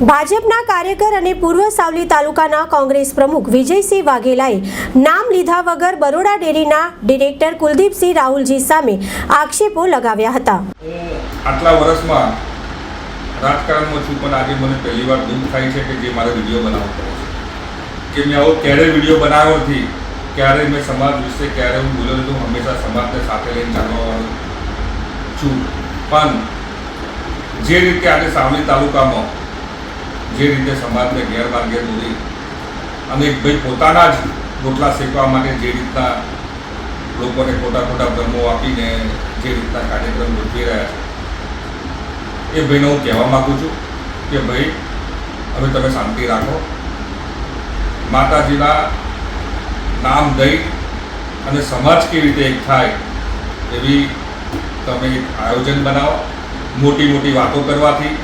ભાજપના કાર્યકર અને પૂર્વ સાવલી તાલુકાના કોંગ્રેસ પ્રમુખ વિજયસિંહ વાઘેલાએ નામ લીધા વગર બરોડા ડેરીના ડિરેક્ટર કુલદીપસિંહ રાહુલજી સામે આક્ષેપો લગાવ્યા હતા। આટલા વર્ષમાં રાજકારણમાં છું, પણ આજે મને પહેલી વાર દુઃખ થાય છે કે જે મારે વિડીયો બનાવવો પડે છે કે મેં આવો ક્યારેય વિડીયો બનાવ્યો નથી, ક્યારેય મેં સમાજ વિશે ક્યારે હું બોલ્યો નથી। હું હંમેશા સમાજને સાથે લઈને ચાલવાવાળો છું, પણ જે રીતે આજે સાવલી તાલુકામાં જે રીતે સમાજને ગેરમાર્ગે દોરી અને એક ભાઈ પોતાના જ રોટલા શેકવા માટે જે રીતના લોકોને ખોટા ખોટા ભ્રમો આપીને જે રીતના કાર્યક્રમ ગોઠવી રહ્યા છે, એ ભાઈને હું કહેવા માગું છું કે ભાઈ હવે તમે શાંતિ રાખો, માતાજીના નામ દઈ અને સમાજ કેવી રીતે એક થાય એવી તમે એક આયોજન બનાવો। મોટી મોટી વાતો કરવાથી,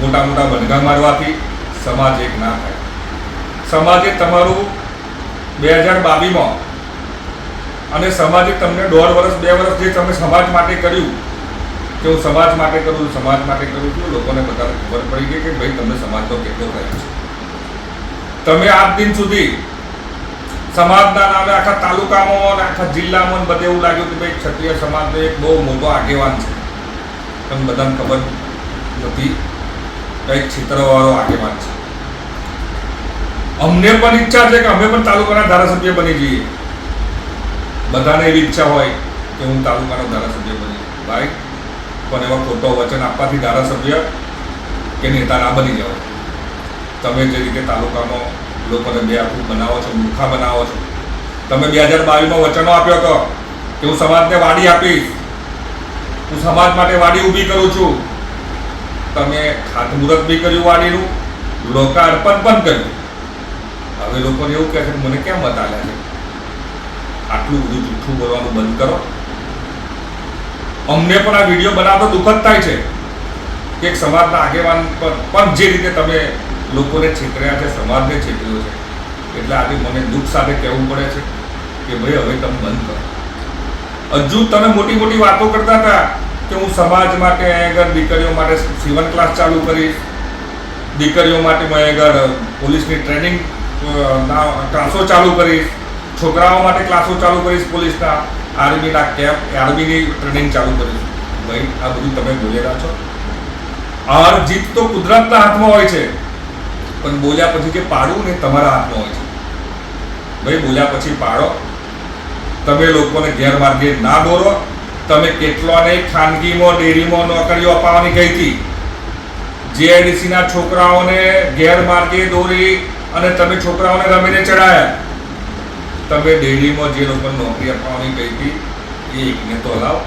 મોટા મોટા બનગા મારવાથી સમાજ એક ના થાય। સમાજે તમારું 2022માં અને સમાજે તમને 1.5 વર્ષ 2 વર્ષ જે તમે સમાજ માટે કર્યું કે હું સમાજ માટે કરું છું, લોકોને બધાને ખબર પડી ગઈ કે ભાઈ તમને સમાજનો કેટલો કર્યો છે। તમે આજ દિન સુધી સમાજના નામે આખા તાલુકામાં અને આખા જિલ્લામાં બધે એવું લાગ્યું કે ભાઈ ક્ષત્રિય સમાજનો એક બહુ મોટો આગેવાન છે, પણ બધાને ખબર નથી કંઈક છિત્રવાળો આગેવાન છે। અમને પણ ઈચ્છા છે કે અમે પણ તાલુકાના ધારાસભ્ય બની જઈએ, બધાને એવી ઈચ્છા હોય કે હું તાલુકાનો ધારાસભ્ય બની ભાઈ, પણ એવા ખોટો વચન આપવાથી ધારાસભ્ય કે નેતા ના બની જાઓ। તમે જે રીતે તાલુકામાં લોકોને બેવકૂફ બનાવો છો, મૂર્ખા બનાવો છો। તમે 2022માં વચનો આપ્યો હતો કે હું સમાજને વાડી આપીશ, હું સમાજ માટે વાડી ઊભી કરું છું। તમે ખાતમુહૂર્ત બી કર્યું વાડીનું, લોકાર્પણ પણ કર્યું। હવે લોકોને એવું કહે છે કે મને કેમ મત આલ્યા છે? આટલું બધું જૂઠું બોલવાનું બંધ કરો। અમને પણ આ વિડીયો બનાવતો દુઃખ જ થાય છે કે એક સમાજના આગેવાન પર પણ જે રીતે તમે લોકોને છેતર્યા છે, સમાજને છેતર્યો છે, એટલે આજે મને દુઃખ સાથે કહેવું પડે છે કે ભાઈ હવે તમે બંધ કરો। હજુ તમે મોટી મોટી વાતો કરતા હતા કે હું સમાજ માટે આગળ દીકરીઓ માટે સીવન ક્લાસ ચાલુ કરીશ, દીકરીઓ માટે હું આગળ પોલીસની ટ્રેનિંગ ક્લાસો ચાલુ કરીશ, છોકરાઓ માટે ક્લાસો ચાલુ કરીશ, પોલીસના આર્મીના કેમ્પ આર્મીની ટ્રેનિંગ ચાલુ કરીશ। ભાઈ આ બધું તમે બોલેલા છો। હાર જીત તો કુદરતના હાથમાં હોય છે, પણ બોલ્યા પછી કે પાડવું ને તમારા હાથમાં હોય છે। ભાઈ બોલ્યા પછી પાડો, તમે લોકોને ગેરમાર્ગે ના દોરો। તમે કેટલાને ખાનગીમાં ડેરીમાં નોકરીઓ અપાવવાની કહી હતી, જીઆઈડીસીના છોકરાઓને ગેરમાર્ગે દોરી અને તમે છોકરાઓને રમીને ચડાયા। તમે ડેરીમાં જે લોકોને નોકરી અપાવવાની કહી હતી એ એકને તો હલાવો।